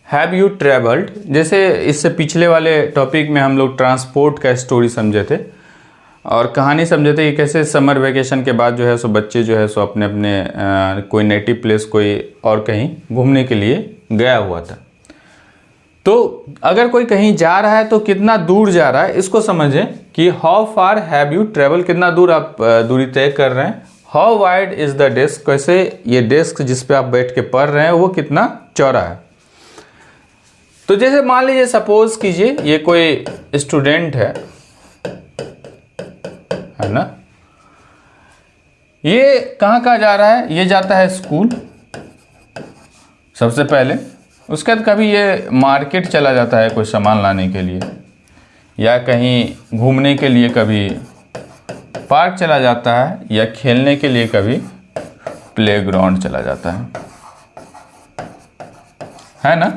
Have you travelled, जैसे इससे पिछले वाले टॉपिक में हम लोग ट्रांसपोर्ट का स्टोरी समझे थे और कहानी समझे थे कि कैसे समर वेकेशन के बाद जो है सो बच्चे जो है सो अपने अपने कोई नेटिव प्लेस कोई और कहीं घूमने के लिए गया हुआ था। तो अगर कोई कहीं जा रहा है तो कितना दूर जा रहा है इसको समझें कि how far have you travel, कितना दूर आप दूरी तय कर रहे हैं। How wide is the desk, कैसे ये डेस्क जिस पे आप बैठ के पढ़ रहे हैं वो कितना चौड़ा है। तो जैसे मान लीजिए सपोज कीजिए ये कोई स्टूडेंट है ना, ये कहाँ जा रहा है, ये जाता है स्कूल सबसे पहले, उसके बाद कभी ये मार्केट चला जाता है कोई सामान लाने के लिए या कहीं घूमने के लिए, कभी पार्क चला जाता है या खेलने के लिए कभी प्लेग्राउंड चला जाता है ना।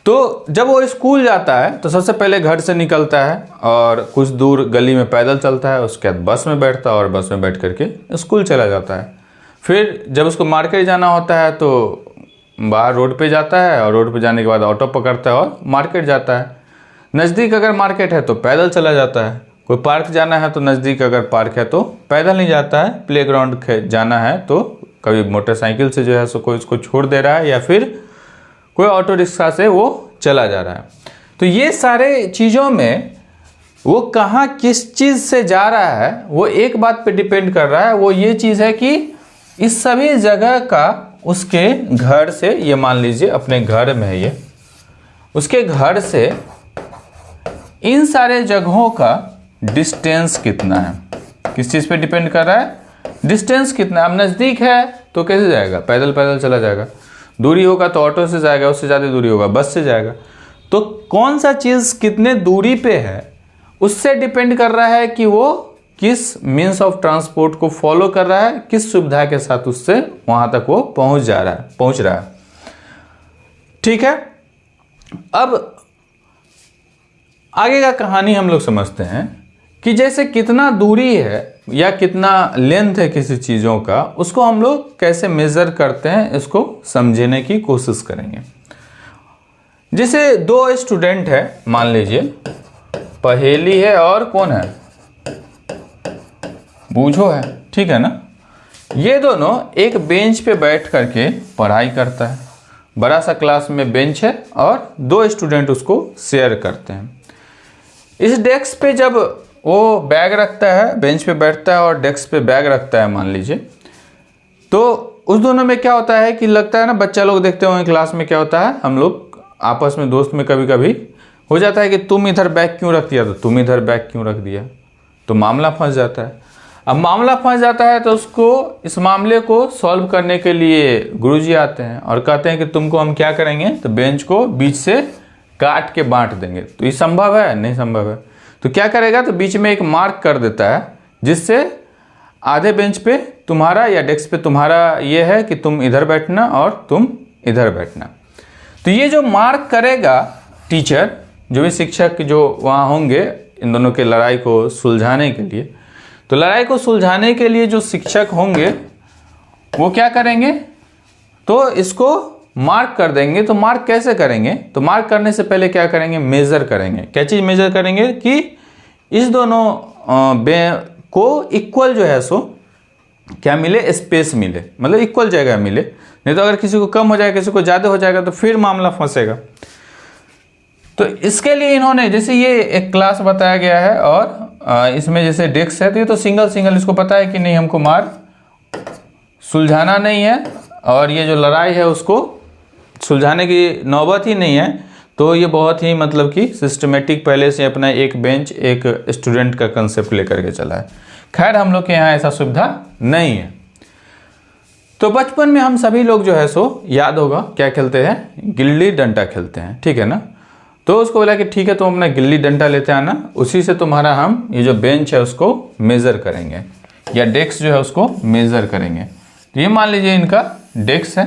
तो जब वो स्कूल जाता है तो सबसे पहले घर से निकलता है और कुछ दूर गली में पैदल चलता है, उसके बाद बस में बैठता है और बस में बैठ करके स्कूल चला जाता है। फिर जब उसको मार्केट जाना होता है तो बाहर रोड पे जाता है और रोड पे जाने के बाद ऑटो पकड़ता है और मार्केट जाता है। नज़दीक अगर मार्केट है तो पैदल चला जाता है, कोई पार्क जाना है तो नज़दीक अगर पार्क है तो पैदल नहीं जाता है, प्लेग्राउंड जाना है तो कभी मोटरसाइकिल से जो है सो कोई उसको छोड़ दे रहा है या फिर कोई ऑटो रिक्शा से वो चला जा रहा है। तो ये सारे चीज़ों में वो कहाँ किस चीज़ से जा रहा है वो एक बात पे डिपेंड कर रहा है, वो ये चीज़ है कि इस सभी जगह का उसके घर से, ये मान लीजिए अपने घर में है ये, उसके घर से इन सारे जगहों का डिस्टेंस कितना है, किस चीज़ पे डिपेंड कर रहा है, डिस्टेंस कितना है। अब नज़दीक है तो कैसे जाएगा, पैदल पैदल चला जाएगा, दूरी होगा तो ऑटो से जाएगा, उससे ज़्यादा दूरी होगा बस से जाएगा। तो कौन सा चीज़ कितने दूरी पे है उससे डिपेंड कर रहा है कि वो किस मीन्स ऑफ ट्रांसपोर्ट को फॉलो कर रहा है, किस सुविधा के साथ उससे वहाँ तक वो पहुँच रहा है। ठीक है, अब आगे का कहानी हम लोग समझते हैं कि जैसे कितना दूरी है या कितना लेंथ है किसी चीज़ों का, उसको हम लोग कैसे मेज़र करते हैं इसको समझने की कोशिश करेंगे। जैसे दो स्टूडेंट है, मान लीजिए पहेली है और कौन है, बूझो है, ठीक है ना। ये दोनों एक बेंच पे बैठ करके पढ़ाई करता है, बड़ा सा क्लास में बेंच है और दो स्टूडेंट उसको शेयर करते हैं। इस डेस्क पे जब वो बैग रखता है, बेंच पे बैठता है और डेस्क पे बैग रखता है मान लीजिए, तो उस दोनों में क्या होता है कि लगता है ना, बच्चा लोग देखते होंगे क्लास में क्या होता है, हम लोग आपस में दोस्त में कभी कभी हो जाता है कि तुम इधर बैग क्यों रख दिया, तो तुम इधर बैग क्यों रख दिया, तो मामला फंस जाता है। अब मामला फंस जाता है तो उसको, इस मामले को सॉल्व करने के लिए गुरुजी आते हैं और कहते हैं कि तुमको हम क्या करेंगे, तो बेंच को बीच से काट के बांट देंगे। तो ये संभव है, नहीं संभव है। तो क्या करेगा, तो बीच में एक मार्क कर देता है जिससे आधे बेंच पे तुम्हारा या डेस्क पे तुम्हारा ये है कि तुम इधर बैठना और तुम इधर बैठना। तो ये जो मार्क करेगा टीचर, जो भी शिक्षक जो वहाँ होंगे इन दोनों के लड़ाई को सुलझाने के लिए, तो लड़ाई को सुलझाने के लिए जो शिक्षक होंगे वो क्या करेंगे, तो इसको मार्क कर देंगे। तो मार्क कैसे करेंगे, तो मार्क करने से पहले क्या करेंगे, मेज़र करेंगे। क्या चीज़ मेज़र करेंगे कि इस दोनों को इक्वल जो है सो क्या मिले, स्पेस मिले, मतलब इक्वल जगह मिले। नहीं तो अगर किसी को कम हो जाएगा, किसी को ज़्यादा हो जाएगा तो फिर मामला फंसेगा। तो इसके लिए इन्होंने, जैसे ये एक क्लास बताया गया है और इसमें जैसे डेस्क है, तो ये तो सिंगल सिंगल इसको पता है कि नहीं हमको मार्क सुलझाना नहीं है और ये जो लड़ाई है उसको सुलझाने की नौबत ही नहीं है। तो ये बहुत ही मतलब कि सिस्टमेटिक पहले से अपना एक बेंच एक स्टूडेंट का कंसेप्ट लेकर के चला है। खैर हम लोग के यहाँ ऐसा सुविधा नहीं है। तो बचपन में हम सभी लोग जो है सो याद होगा क्या खेलते हैं, गिल्ली डंडा खेलते हैं, ठीक है ना। तो उसको बोला कि ठीक है तुम अपना गिल्ली डंडा लेते आना, उसी से तुम्हारा हम ये जो बेंच है उसको मेज़र करेंगे या डेस्क जो है उसको मेज़र करेंगे। तो ये मान लीजिए इनका डेस्क है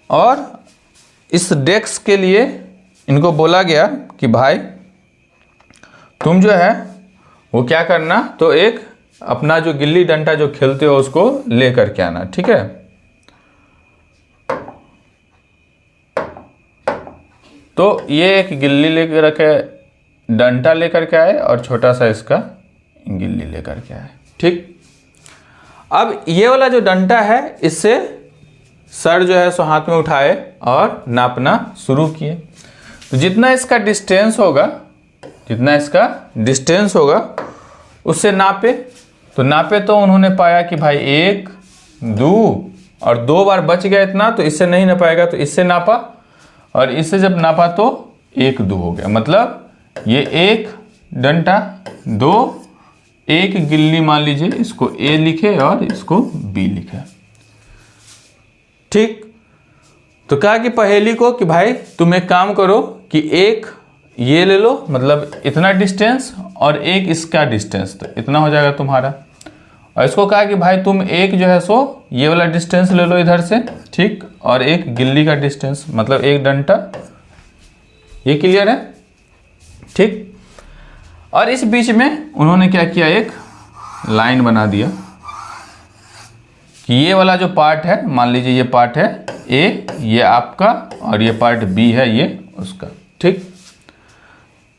और इस डेस्क के लिए इनको बोला गया कि भाई तुम जो है वो क्या करना, तो एक अपना जो गिल्ली डंडा जो खेलते हो उसको ले करके आना, ठीक है। तो ये एक गिल्ली लेकर के डंडा लेकर के आए और छोटा सा इसका गिल्ली लेकर के आए। ठीक, अब ये वाला जो डंडा है इससे सर जो है सो हाथ में उठाए और नापना शुरू किए। तो जितना इसका डिस्टेंस होगा उससे नापे। तो नापे तो उन्होंने पाया कि भाई 1 2 और 2 बार बच गया इतना, तो इससे नहीं ना पाएगा, तो इससे नापा और इससे जब नापा तो 1 2 हो गया। मतलब ये 1 डंडा 2 1 गिल्ली, मान लीजिए इसको A लिखे और इसको B लिखे। ठीक, तो कहा कि पहेली को कि भाई तुम एक काम करो कि एक ये ले लो, मतलब इतना डिस्टेंस, और एक इसका डिस्टेंस, तो इतना हो जाएगा तुम्हारा। और इसको कहा कि भाई तुम एक जो है सो ये वाला डिस्टेंस ले लो इधर से, ठीक, और एक गिल्ली का डिस्टेंस, मतलब एक डंडा। ये क्लियर है? ठीक, और इस बीच में उन्होंने क्या किया, एक लाइन बना दिया कि ये वाला जो पार्ट है, मान लीजिए ये पार्ट है A, ये आपका, और ये पार्ट B है, ये उसका। ठीक,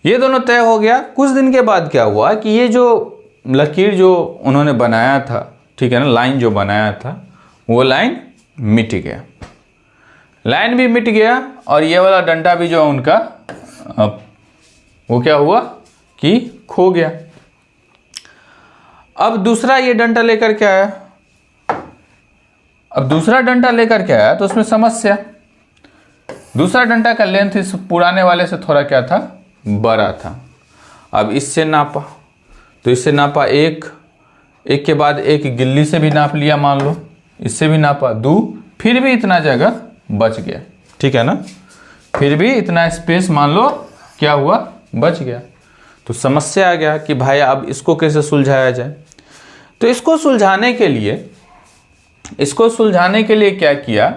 ये दोनों तय हो गया। कुछ दिन के बाद क्या हुआ कि ये जो लकीर जो उन्होंने बनाया था, ठीक है ना, लाइन जो बनाया था, वो लाइन मिट गया। लाइन भी मिट गया और ये वाला डंडा भी जो उनका वो क्या हुआ कि खो गया। अब दूसरा ये डंडा लेकर के आया। अब दूसरा डंडा लेकर के आया तो उसमें समस्या, दूसरा डंडा का लेंथ इस पुराने वाले से थोड़ा क्या था, बड़ा था। अब इससे नापा, तो इससे नापा 1 के बाद एक गिल्ली से भी नाप लिया, मान लो इससे भी नापा 2, फिर भी इतना जगह बच गया। ठीक है ना, फिर भी इतना स्पेस मान लो क्या हुआ, बच गया। तो समस्या आ गया कि भाई अब इसको कैसे सुलझाया जाए। तो इसको सुलझाने के लिए क्या किया,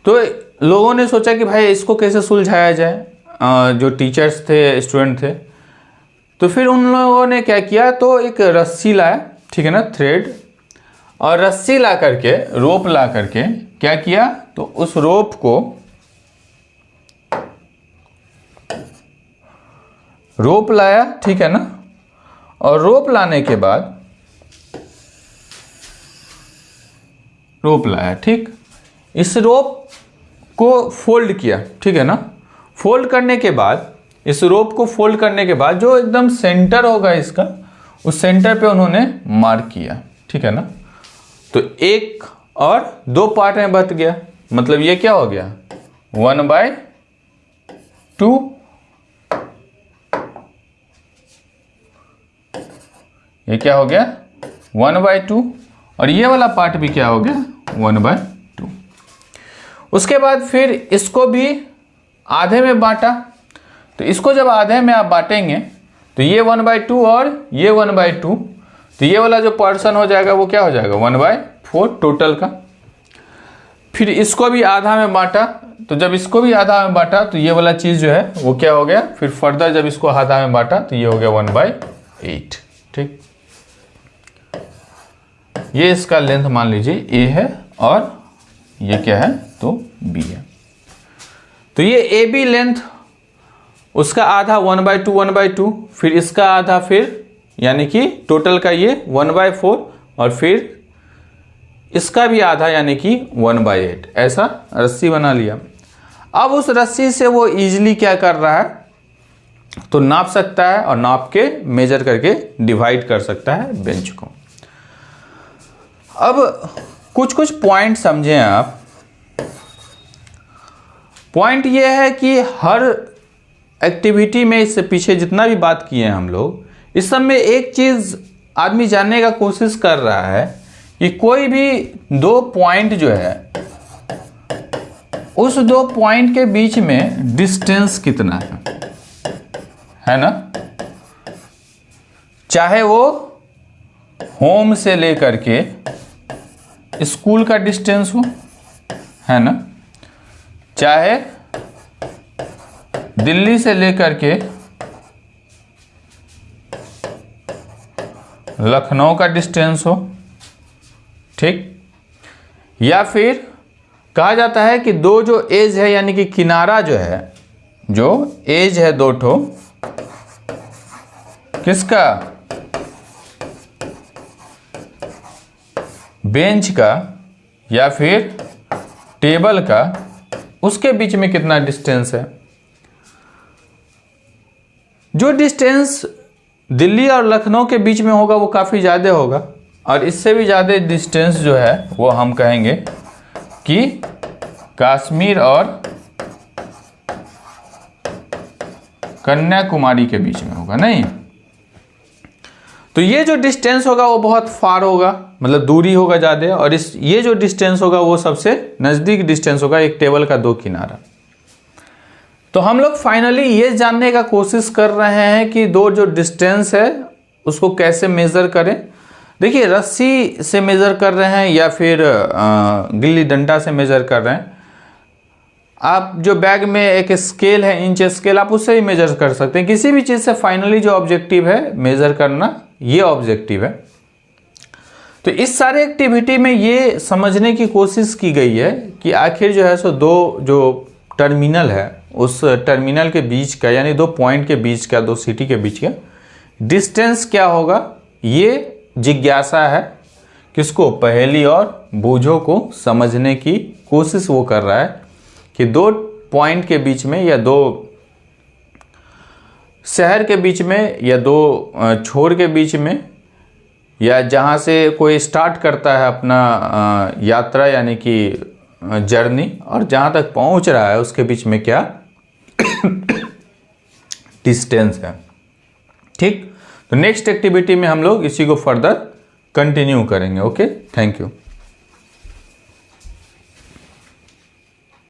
तो लोगों ने सोचा कि भाई इसको कैसे सुलझाया जाए, जो टीचर्स थे, स्टूडेंट थे। तो फिर उन लोगों ने क्या किया, तो एक रस्सी लाया, ठीक है ना, थ्रेड, और रस्सी ला करके, रोप ला करके क्या किया, तो उस रोप को रोप लाया, ठीक है ना, और रोप लाने के बाद रोप लाया, ठीक, इस रोप को फोल्ड किया, ठीक है ना। फोल्ड करने के बाद, इस रोप को फोल्ड करने के बाद जो एकदम सेंटर होगा इसका, उस सेंटर पे उन्होंने मार्क किया, ठीक है ना। तो 1 और 2 पार्ट में बट गया, मतलब ये क्या हो गया, 1/2। ये क्या हो गया, 1/2, और ये वाला पार्ट भी क्या हो गया, 1/2। उसके बाद फिर इसको भी आधे में बांटा। तो इसको जब आधे में आप बांटेंगे तो ये 1/2 और ये 1/2, तो ये वाला जो पोर्शन हो जाएगा वो क्या हो जाएगा, 1/4 टोटल का। फिर इसको भी आधा में बांटा, तो जब इसको भी आधा में बांटा तो ये वाला चीज़ जो है वो क्या हो गया, फिर फर्दर जब इसको आधा में बांटा तो ये हो गया 1/8। ठीक, ये इसका लेंथ मान लीजिए A है और ये क्या है, तो B है। तो ये AB लेंथ, उसका आधा 1/2, फिर इसका आधा, फिर यानी कि टोटल का ये 1/4, और फिर इसका भी आधा यानी कि 1/8, ऐसा रस्सी बना लिया। अब उस रस्सी से वो इजीली क्या कर रहा है, तो नाप सकता है और नाप के मेजर करके डिवाइड कर सकता है बेंच को। अब कुछ पॉइंट समझें आप। पॉइंट ये है कि हर एक्टिविटी में, इससे पीछे जितना भी बात किए हैं हम लोग, इस सब में एक चीज़ आदमी जानने का कोशिश कर रहा है कि कोई भी 2 पॉइंट जो है, उस 2 पॉइंट के बीच में डिस्टेंस कितना है ना। चाहे वो होम से लेकर के स्कूल का डिस्टेंस हो, है ना, चाहे दिल्ली से लेकर के लखनऊ का डिस्टेंस हो, ठीक, या फिर कहा जाता है कि दो जो एज है यानी कि किनारा जो है, जो एज है दो ठो किसका, बेंच का या फिर टेबल का, उसके बीच में कितना डिस्टेंस है। जो डिस्टेंस दिल्ली और लखनऊ के बीच में होगा वो काफ़ी ज़्यादा होगा, और इससे भी ज़्यादा डिस्टेंस जो है वो हम कहेंगे कि कश्मीर और कन्याकुमारी के बीच में होगा, नहीं। तो ये जो डिस्टेंस होगा वो बहुत फार होगा, मतलब दूरी होगा ज़्यादा, और ये जो डिस्टेंस होगा वो सबसे नज़दीक डिस्टेंस होगा एक टेबल का दो किनारा। तो हम लोग फाइनली ये जानने का कोशिश कर रहे हैं कि दो जो डिस्टेंस है उसको कैसे मेज़र करें। देखिए, रस्सी से मेज़र कर रहे हैं या फिर गिल्ली डंडा से मेज़र कर रहे हैं। आप जो बैग में एक स्केल है, इंच स्केल, आप उससे ही मेज़र कर सकते हैं। किसी भी चीज़ से फाइनली जो ऑब्जेक्टिव है मेज़र करना, ये ऑब्जेक्टिव है। तो इस सारे एक्टिविटी में ये समझने की कोशिश की गई है कि आखिर जो है सो दो जो टर्मिनल है, उस टर्मिनल के बीच का, यानी दो पॉइंट के बीच का, दो सिटी के बीच का डिस्टेंस क्या होगा। ये जिज्ञासा है, किसको, पहेली और बूझों को समझने की कोशिश वो कर रहा है कि दो पॉइंट के बीच में या दो शहर के बीच में या दो छोर के बीच में, या जहाँ से कोई स्टार्ट करता है अपना यात्रा यानी कि जर्नी, और जहाँ तक पहुँच रहा है उसके बीच में क्या डिस्टेंस है। ठीक, तो नेक्स्ट एक्टिविटी में हम लोग इसी को फर्दर कंटिन्यू करेंगे। Okay, thank you.